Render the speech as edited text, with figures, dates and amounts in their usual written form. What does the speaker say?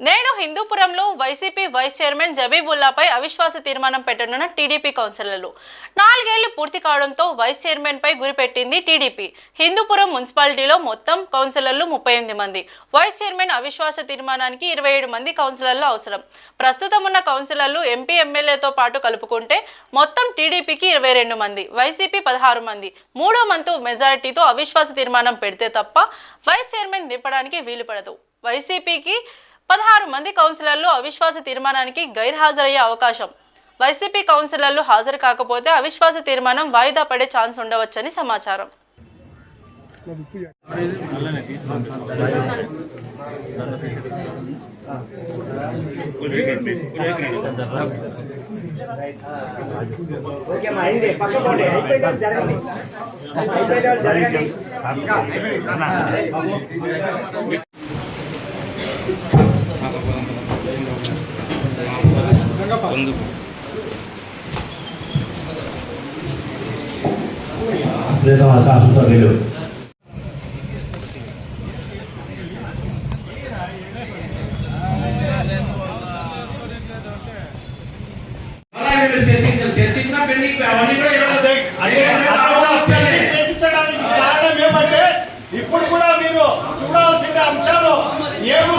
నేడు హిందూపురంలో YCP vice chairman జబీబుల్లాపై అవిశ్వాస తీర్మానం పెట్టనున్న టీడీపీ కౌన్సిలర్లు 4 ఏళ్లు పూర్తి కావడంతో వైస్ చైర్మన్ పై గురిపెట్టింది టీడీపీ. హిందూపురం మున్సిపాలిటీలో మొత్తం కౌన్సిలర్లు 38 మంది. వైస్ చైర్మన్ అవిశ్వాస తీర్మానానికి 27 మంది కౌన్సిలర్లు అవసరం. ప్రస్తుతం ఉన్న కౌన్సిలర్లు ఎంపీ ఎమ్మెల్యేతో పాటు కలుపుకుంటే మొత్తం టీడీపీకి 22 మంది, వైసీపీ 16 మంది. మూడో వంతు మెజారిటీతో అవిశ్వాస తీర్మానం పెడితే తప్ప వైస్ చైర్మన్ దింపడానికి వీలు పడదు. వైసీపీకి 16 మంది కౌన్సిలర్లు అవిశ్వాస తీర్మానానికి గైర్హాజరయ్యే అవకాశం. వైసీపీ కౌన్సిలర్లు హాజరు కాకపోతే అవిశ్వాస తీర్మానం వాయిదా పడే ఛాన్స్ ఉండవచ్చని సమాచారం. శాసనసభ్యులు చర్చించిన పెండింగ్ అవన్నీ కూడా చర్చించడానికి కారణం ఏమంటే ఇప్పుడు కూడా మీరు చూడాల్సిన అంశాలు ఏమి